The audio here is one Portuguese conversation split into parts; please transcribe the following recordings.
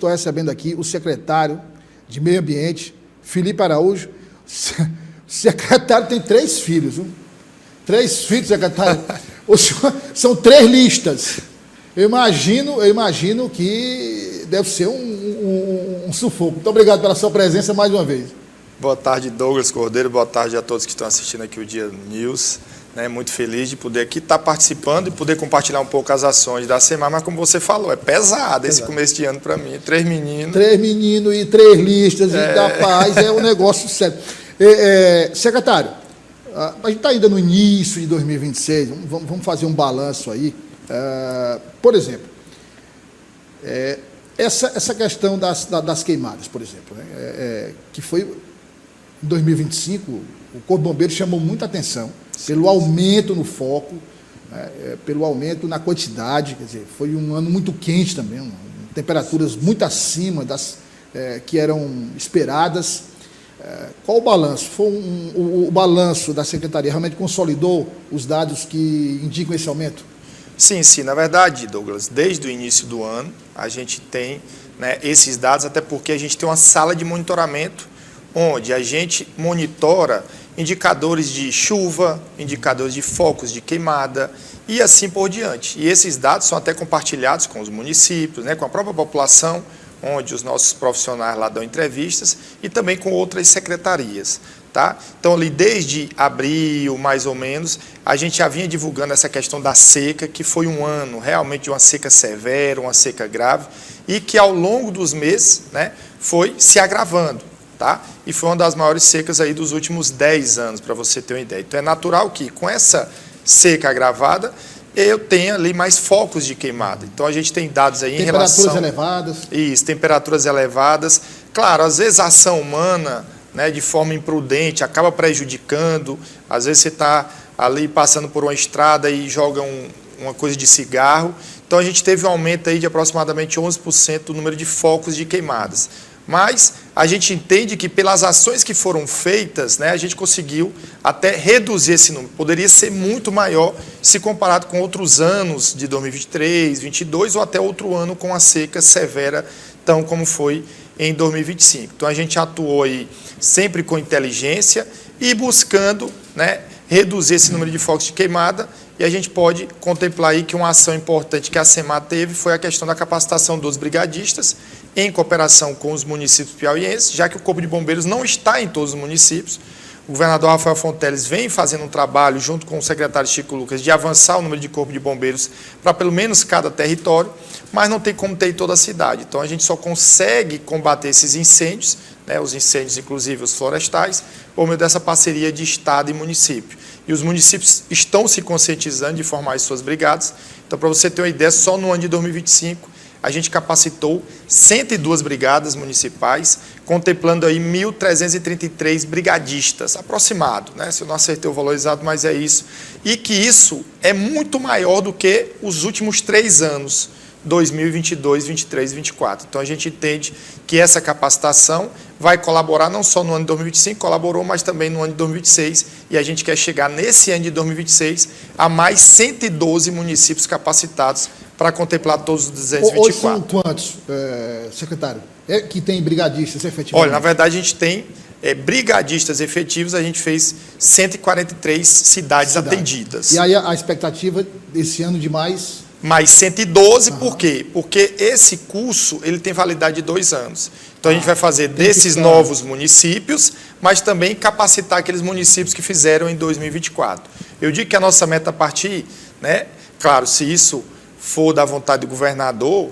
Estou recebendo aqui o secretário de Meio Ambiente, Felipe Araújo. O secretário tem 3 filhos, viu? 3 filhos, secretário. São 3 listas. Eu imagino que deve ser um sufoco. Muito obrigado pela sua presença mais uma vez. Boa tarde, Douglas Cordeiro. Boa tarde a todos que estão assistindo aqui o Dia News. Muito feliz de poder aqui estar participando e poder compartilhar um pouco as ações da SEMAR, mas como você falou, é pesado esse começo de ano para mim. 3 meninos. 3 meninos e 3 listas, e da paz, é um negócio sério. Secretário, a gente está ainda no início de 2026, vamos fazer um balanço aí. Por exemplo, essa questão das queimadas, por exemplo, né, que foi em 2025, o Corpo de Bombeiros chamou muita atenção pelo aumento no foco, né, pelo aumento na quantidade, quer dizer, foi um ano muito quente também, temperaturas muito acima das que eram esperadas. Qual o balanço? O balanço da Secretaria realmente consolidou os dados que indicam esse aumento? Sim. Na verdade, Douglas, desde o início do ano, a gente tem, esses dados, até porque a gente tem uma sala de monitoramento, onde a gente monitora indicadores de chuva, indicadores de focos de queimada e assim por diante. E esses dados são até compartilhados com os municípios, com a própria população, onde os nossos profissionais lá dão entrevistas, e também com outras secretarias. Tá? Então, ali desde abril, mais ou menos, a gente já vinha divulgando essa questão da seca, que foi um ano realmente de uma seca severa, uma seca grave, e que ao longo dos meses foi se agravando. Tá? E foi uma das maiores secas aí dos últimos 10 anos, para você ter uma ideia. Então, é natural que, com essa seca agravada, eu tenha ali mais focos de queimada. Então, a gente tem dados aí em relação... Temperaturas elevadas. Isso, temperaturas elevadas. Claro, às vezes a ação humana, de forma imprudente, acaba prejudicando. Às vezes você está ali passando por uma estrada e joga uma coisa de cigarro. Então, a gente teve um aumento aí de aproximadamente 11% do número de focos de queimadas. Mas a gente entende que pelas ações que foram feitas, a gente conseguiu até reduzir esse número. Poderia ser muito maior se comparado com outros anos de 2023, 2022 ou até outro ano com a seca severa, tão como foi em 2025. Então a gente atuou aí sempre com inteligência e buscando reduzir esse número de focos de queimada. E a gente pode contemplar aí que uma ação importante que a SEMAR teve foi a questão da capacitação dos brigadistas, em cooperação com os municípios piauienses, já que o Corpo de Bombeiros não está em todos os municípios. O governador Rafael Fonteles vem fazendo um trabalho, junto com o secretário Chico Lucas, de avançar o número de Corpo de Bombeiros para pelo menos cada território, mas não tem como ter em toda a cidade. Então, a gente só consegue combater esses incêndios, os incêndios, inclusive os florestais, por meio dessa parceria de Estado e município. E os municípios estão se conscientizando de formar as suas brigadas. Então, para você ter uma ideia, só no ano de 2025, a gente capacitou 102 brigadas municipais, contemplando aí 1.333 brigadistas, aproximado, se eu não acertei o valor exato, mas é isso. E que isso é muito maior do que os últimos 3 anos, 2022, 23 e 24. Então, a gente entende que essa capacitação vai colaborar não só no ano de 2025, colaborou, mas também no ano de 2026, e a gente quer chegar nesse ano de 2026 a mais 112 municípios capacitados para contemplar todos os 224. Hoje são quantos, secretário, que tem brigadistas efetivamente? Olha, na verdade, a gente tem brigadistas efetivos, a gente fez 143 cidades atendidas. E aí a expectativa desse ano de mais 112, por quê? Porque esse curso ele tem validade de 2 anos. Então, a gente vai fazer desses novos municípios, mas também capacitar aqueles municípios que fizeram em 2024. Eu digo que a nossa meta a partir, claro, se isso for da vontade do governador,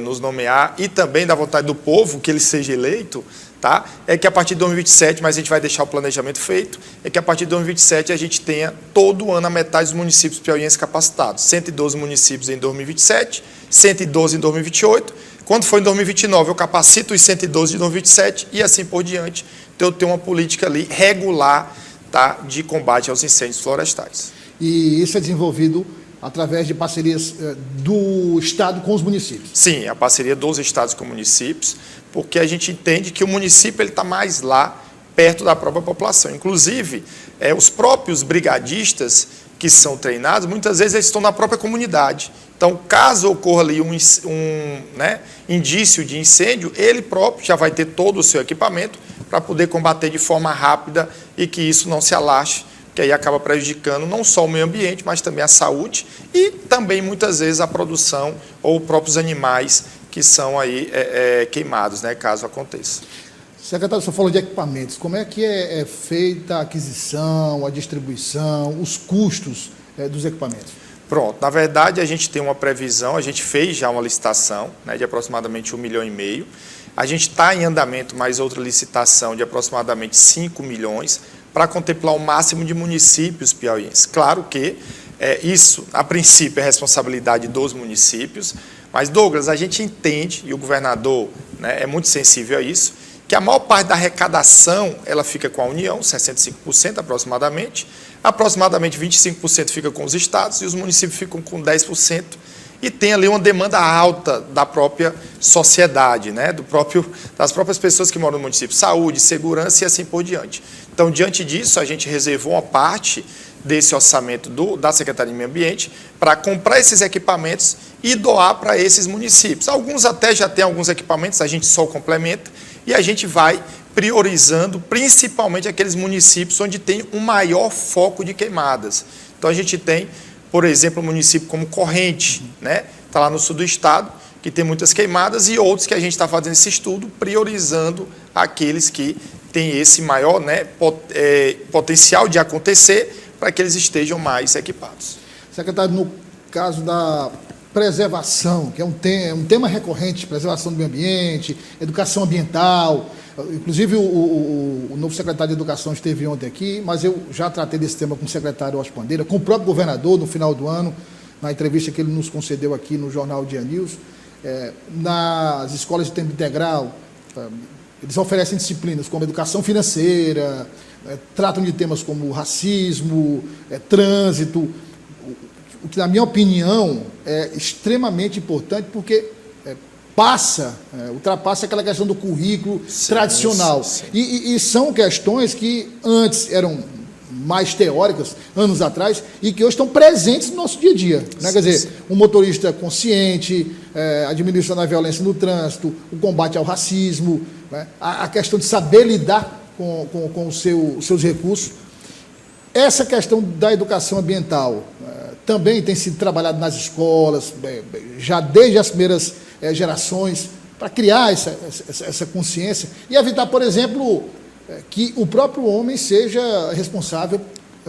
nos nomear, e também da vontade do povo, que ele seja eleito, tá? É que a partir de 2027, mas a gente vai deixar o planejamento feito, é que a partir de 2027 a gente tenha todo ano a metade dos municípios piauienses capacitados. 112 municípios em 2027, 112 em 2028. Quando for em 2029, eu capacito os 112 de 2027 e assim por diante. Então, eu tenho uma política ali regular, tá, de combate aos incêndios florestais. E isso é desenvolvido através de parcerias do Estado com os municípios? Sim, a parceria dos estados com municípios, porque a gente entende que o município está mais lá, perto da própria população. Inclusive, os próprios brigadistas, que são treinados, muitas vezes eles estão na própria comunidade. Então, caso ocorra ali um indício de incêndio, ele próprio já vai ter todo o seu equipamento para poder combater de forma rápida e que isso não se alastre, que aí acaba prejudicando não só o meio ambiente, mas também a saúde e também, muitas vezes, a produção ou próprios animais que são aí queimados, né, caso aconteça. Secretário, você falou de equipamentos. Como é que é feita a aquisição, a distribuição, os custos dos equipamentos? Pronto, na verdade a gente tem uma previsão, a gente fez já uma licitação, né, de aproximadamente 1,5 milhão. A gente está em andamento mais outra licitação de aproximadamente 5 milhões para contemplar o máximo de municípios piauienses. Claro que isso, a princípio, é responsabilidade dos municípios, mas, Douglas, a gente entende, e o governador, né, é muito sensível a isso, que a maior parte da arrecadação ela fica com a União, 65% aproximadamente 25% fica com os estados e os municípios ficam com 10%, e tem ali uma demanda alta da própria sociedade, né, das próprias pessoas que moram no município, saúde, segurança e assim por diante. Então, diante disso, a gente reservou uma parte desse orçamento da Secretaria de Meio Ambiente para comprar esses equipamentos e doar para esses municípios. Alguns até já têm alguns equipamentos, a gente só complementa, e a gente vai priorizando principalmente aqueles municípios onde tem um maior foco de queimadas. Então, a gente tem, por exemplo, um município como Corrente, né? Está lá no sul do estado, que tem muitas queimadas, e outros que a gente está fazendo esse estudo, priorizando aqueles que têm esse maior, né, potencial de acontecer, para que eles estejam mais equipados. Secretário, no caso da preservação, que é um tema recorrente, preservação do meio ambiente, educação ambiental, inclusive o novo secretário de Educação esteve ontem aqui, mas eu já tratei desse tema com o secretário Oscar Bandeira, com o próprio governador no final do ano, na entrevista que ele nos concedeu aqui no jornal Dia News. Nas escolas de tempo integral, eles oferecem disciplinas como educação financeira, tratam de temas como racismo, trânsito, o que, na minha opinião, é extremamente importante, porque ultrapassa aquela questão do currículo tradicional. Sim. E são questões que antes eram mais teóricas, anos atrás, e que hoje estão presentes no nosso dia a dia. Né? Quer dizer, um motorista consciente, a diminuição da violência no trânsito, o combate ao racismo, né? A questão de saber lidar com os seus recursos. Essa questão da educação ambiental também tem sido trabalhada nas escolas, já desde as primeiras gerações, para criar essa consciência e evitar, por exemplo, que o próprio homem seja responsável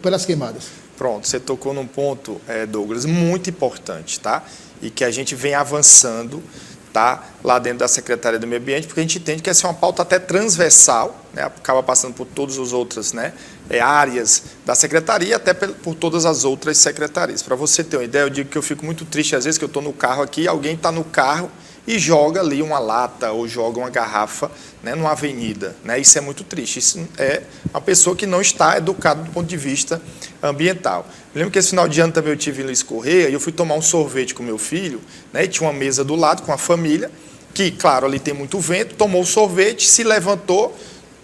pelas queimadas. Pronto, você tocou num ponto, Douglas, muito importante, tá? E que a gente vem avançando, tá? Lá dentro da Secretaria do Meio Ambiente, porque a gente entende que essa é uma pauta até transversal, né? Acaba passando por todas as outras, né, áreas da Secretaria, até por todas as outras secretarias. Para você ter uma ideia, eu digo que eu fico muito triste às vezes que eu estou no carro aqui, alguém está no carro e joga ali uma lata ou joga uma garrafa, né, numa avenida, né? Isso é muito triste. Isso é uma pessoa que não está educada do ponto de vista ambiental. Eu lembro que esse final de ano também eu tive em Luiz Correia e eu fui tomar um sorvete com meu filho, né, e tinha uma mesa do lado com a família, que, claro, ali tem muito vento, tomou o sorvete, se levantou,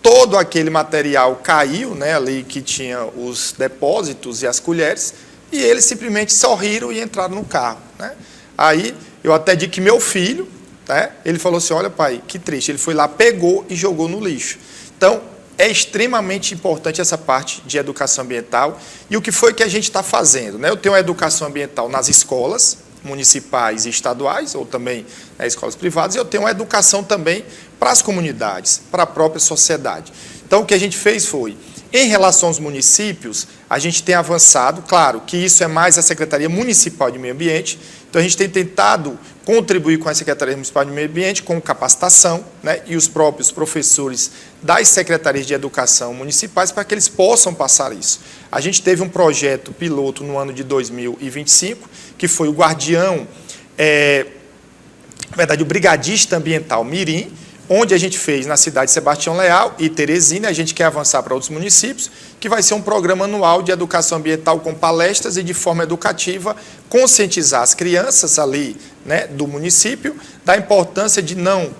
todo aquele material caiu, né, ali que tinha os depósitos e as colheres, e eles simplesmente sorriram e entraram no carro, né? Aí eu até digo que meu filho, né, ele falou assim, olha pai, que triste, ele foi lá, pegou e jogou no lixo. Então, é extremamente importante essa parte de educação ambiental, e o que foi que a gente está fazendo, né? Eu tenho a educação ambiental nas escolas municipais e estaduais, ou também, né, escolas privadas, e eu tenho a educação também para as comunidades, para a própria sociedade. Então, o que a gente fez foi, em relação aos municípios, a gente tem avançado, claro que isso é mais a Secretaria Municipal de Meio Ambiente, então a gente tem tentado contribuir com a Secretaria Municipal de Meio Ambiente, com capacitação, né, e os próprios professores das secretarias de educação municipais para que eles possam passar isso. A gente teve um projeto piloto no ano de 2025, que foi o Guardião, na verdade, o Brigadista Ambiental Mirim, onde a gente fez na cidade de Sebastião Leal e Teresina, a gente quer avançar para outros municípios, que vai ser um programa anual de educação ambiental com palestras e de forma educativa, conscientizar as crianças ali, né, do município da importância de não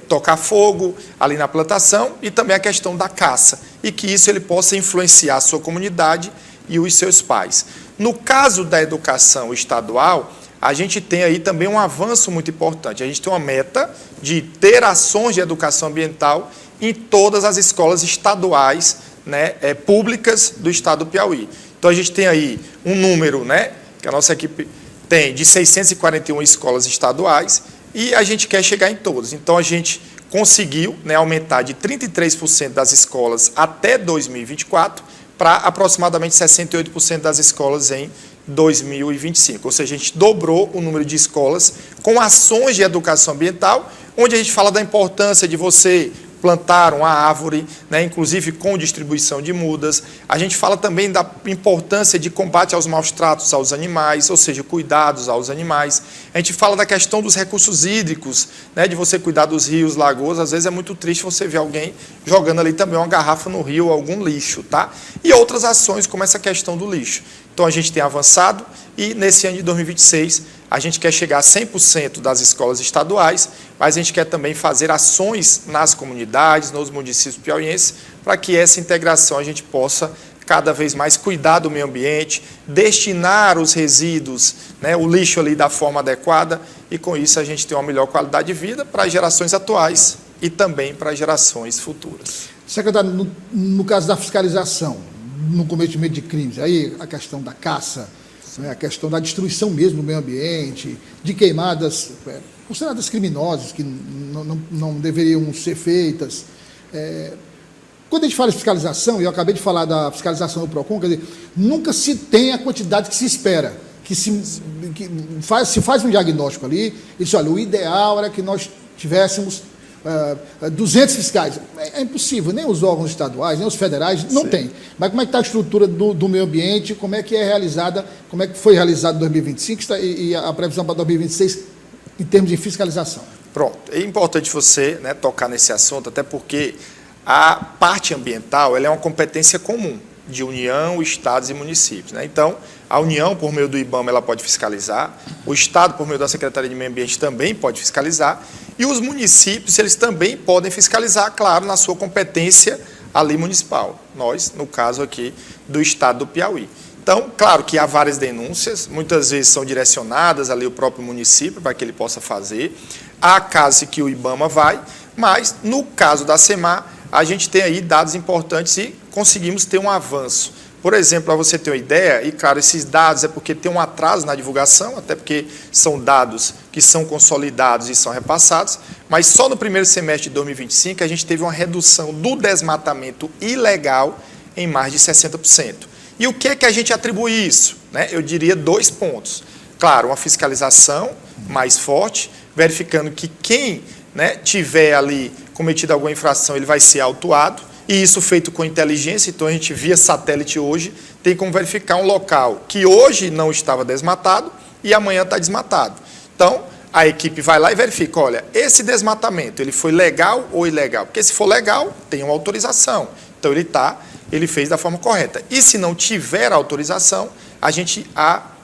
tocar fogo ali na plantação e também a questão da caça, e que isso ele possa influenciar a sua comunidade e os seus pais. No caso da educação estadual, a gente tem aí também um avanço muito importante. A gente tem uma meta de ter ações de educação ambiental em todas as escolas estaduais, né, públicas do estado do Piauí. Então, a gente tem aí um número, né, que a nossa equipe tem de 641 escolas estaduais e a gente quer chegar em todas. Então, a gente conseguiu, né, aumentar de 33% das escolas até 2024 para aproximadamente 68% das escolas em 2025. Ou seja, a gente dobrou o número de escolas com ações de educação ambiental, onde a gente fala da importância de você plantar uma árvore, né, inclusive com distribuição de mudas. A gente fala também da importância de combate aos maus tratos aos animais, ou seja, cuidados aos animais. A gente fala da questão dos recursos hídricos, né, de você cuidar dos rios, lagoas. Às vezes é muito triste você ver alguém jogando ali também uma garrafa no rio, algum lixo, tá? E outras ações como essa questão do lixo. Então, a gente tem avançado e, nesse ano de 2026, a gente quer chegar a 100% das escolas estaduais, mas a gente quer também fazer ações nas comunidades, nos municípios piauienses, para que essa integração a gente possa cada vez mais cuidar do meio ambiente, destinar os resíduos, né, o lixo ali da forma adequada, e com isso a gente tem uma melhor qualidade de vida para as gerações atuais e também para as gerações futuras. Secretário, no caso da fiscalização, no cometimento de crimes, aí a questão da caça, né, a questão da destruição mesmo do meio ambiente, de queimadas, consideradas criminosas, que não deveriam ser feitas. Quando a gente fala de fiscalização, e eu acabei de falar da fiscalização do PROCON, quer dizer, nunca se tem a quantidade que se espera, que se faz um diagnóstico ali, e diz, olha, o ideal era que nós tivéssemos 200 fiscais. É impossível, nem os órgãos estaduais, nem os federais, não tem. Mas como é que está a estrutura do meio ambiente, como é que é realizada, como é que foi realizado em 2025 e a previsão para 2026 em termos de fiscalização? Pronto, é importante você, né, tocar nesse assunto, até porque a parte ambiental ela é uma competência comum de União, Estados e municípios, né? Então, a União, por meio do IBAMA, ela pode fiscalizar, o Estado, por meio da Secretaria de Meio Ambiente, também pode fiscalizar, e os municípios, eles também podem fiscalizar, claro, na sua competência ali municipal. Nós, no caso aqui, do Estado do Piauí. Então, claro que há várias denúncias, muitas vezes são direcionadas ali ao próprio município para que ele possa fazer. Há casos que o IBAMA vai, mas, no caso da SEMAR, a gente tem aí dados importantes e conseguimos ter um avanço. Por exemplo, para você ter uma ideia, e claro, esses dados é porque tem um atraso na divulgação, até porque são dados que são consolidados e são repassados, mas só no primeiro semestre de 2025 a gente teve uma redução do desmatamento ilegal em mais de 60%. E o que é que a gente atribui isso? Né? Eu diria 2 pontos. Claro, uma fiscalização mais forte, verificando que quem, né, tiver ali cometido alguma infração, ele vai ser autuado, e isso feito com inteligência. Então a gente via satélite hoje, tem como verificar um local que hoje não estava desmatado e amanhã está desmatado. Então a equipe vai lá e verifica, olha, esse desmatamento, ele foi legal ou ilegal? Porque se for legal, tem uma autorização, então ele fez da forma correta. E se não tiver autorização, a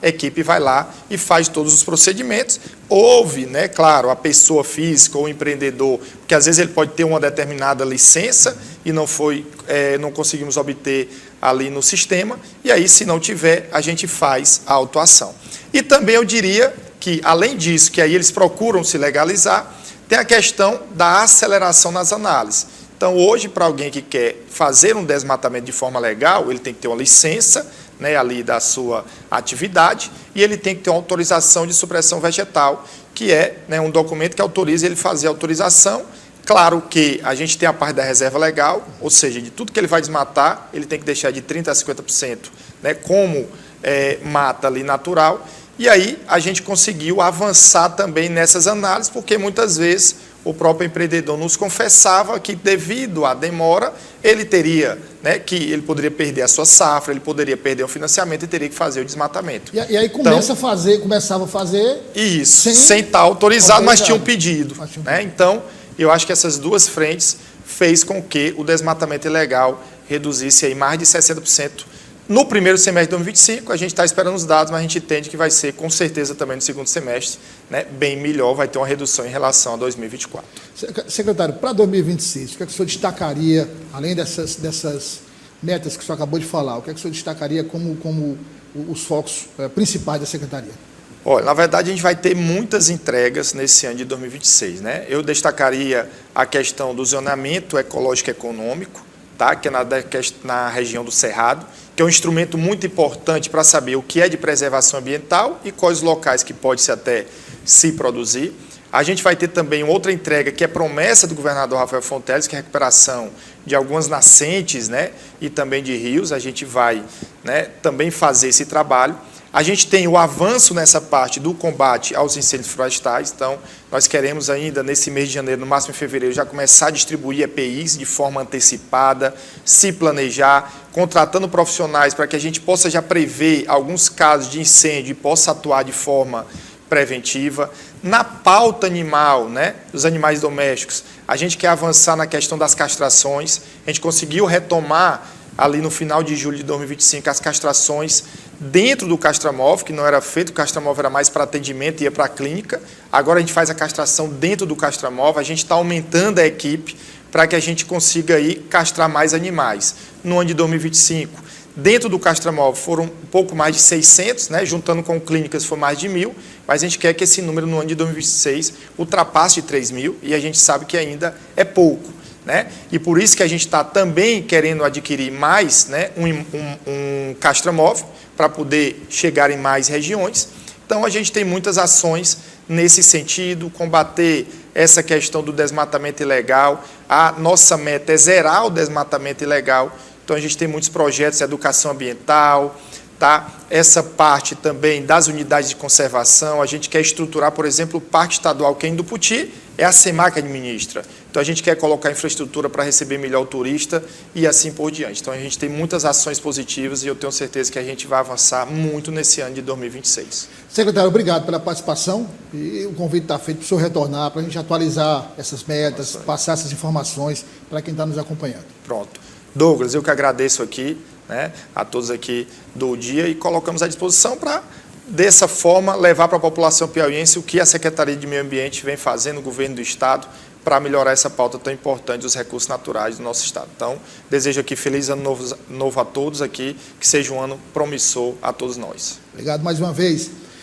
equipe vai lá e faz todos os procedimentos. Houve, né, claro, a pessoa física ou o empreendedor, porque às vezes ele pode ter uma determinada licença e não conseguimos obter ali no sistema, e aí, se não tiver, a gente faz a autuação. E também eu diria que, além disso, que aí eles procuram se legalizar, tem a questão da aceleração nas análises. Então, hoje, para alguém que quer fazer um desmatamento de forma legal, ele tem que ter uma licença, né, ali da sua atividade, e ele tem que ter uma autorização de supressão vegetal, que é, né, um documento que autoriza ele fazer a autorização. Claro que a gente tem a parte da reserva legal, ou seja, de tudo que ele vai desmatar, ele tem que deixar de 30% a 50%, né, como mata ali natural, e aí a gente conseguiu avançar também nessas análises, porque muitas vezes o próprio empreendedor nos confessava que, devido à demora, ele teria, né, que ele poderia perder a sua safra, ele poderia perder o financiamento e teria que fazer o desmatamento. E aí começava a fazer... Isso, sem estar autorizado, mas tinha um pedido. Né? Então, eu acho que essas duas frentes fez com que o desmatamento ilegal reduzisse aí mais de 60%. No primeiro semestre de 2025, a gente está esperando os dados, mas a gente entende que vai ser, com certeza, também no segundo semestre, né, bem melhor, vai ter uma redução em relação a 2024. Secretário, para 2026, o que é que o senhor destacaria, além dessas metas que o senhor acabou de falar, o que é que o senhor destacaria como os focos principais da Secretaria? Olha, na verdade, a gente vai ter muitas entregas nesse ano de 2026, né? Eu destacaria a questão do zoneamento ecológico e econômico, tá? Que é na região do Cerrado, que é um instrumento muito importante para saber o que é de preservação ambiental e quais locais que pode-se até se produzir. A gente vai ter também outra entrega que é promessa do governador Rafael Fonteles, que é a recuperação de algumas nascentes, né? E também de rios. A gente vai, né, também fazer esse trabalho. A gente tem o avanço nessa parte do combate aos incêndios florestais, então nós queremos ainda nesse mês de janeiro, no máximo em fevereiro, já começar a distribuir EPIs de forma antecipada, se planejar, contratando profissionais para que a gente possa já prever alguns casos de incêndio e possa atuar de forma preventiva. Na pauta animal, né, dos animais domésticos, a gente quer avançar na questão das castrações, a gente conseguiu retomar ali no final de julho de 2025 as castrações dentro do castramóvel, que não era feito, o castramóvel era mais para atendimento e ia para a clínica. Agora a gente faz a castração dentro do castramóvel, a gente está aumentando a equipe para que a gente consiga aí castrar mais animais. No ano de 2025, dentro do castramóvel foram um pouco mais de 600, né? Juntando com clínicas foi mais de 1.000, mas a gente quer que esse número no ano de 2026 ultrapasse de 3.000 e a gente sabe que ainda é pouco, né? E por isso que a gente está também querendo adquirir mais, né, um castramóvel para poder chegar em mais regiões. Então, a gente tem muitas ações nesse sentido, combater essa questão do desmatamento ilegal. A nossa meta é zerar o desmatamento ilegal. Então, a gente tem muitos projetos de educação ambiental, tá? Essa parte também das unidades de conservação. A gente quer estruturar, por exemplo, o Parque Estadual que é em Duputi, é a SEMAR que administra. Então, a gente quer colocar infraestrutura para receber melhor o turista e assim por diante. Então, a gente tem muitas ações positivas e eu tenho certeza que a gente vai avançar muito nesse ano de 2026. Secretário, obrigado pela participação e o convite está feito para o senhor retornar, para a gente atualizar essas metas, passar essas informações para quem está nos acompanhando. Pronto. Douglas, eu que agradeço aqui, né, a todos aqui do dia e colocamos à disposição para, dessa forma, levar para a população piauiense o que a Secretaria de Meio Ambiente vem fazendo, o governo do Estado, para melhorar essa pauta tão importante dos recursos naturais do nosso Estado. Então, desejo aqui feliz ano novo a todos aqui, que seja um ano promissor a todos nós. Obrigado mais uma vez.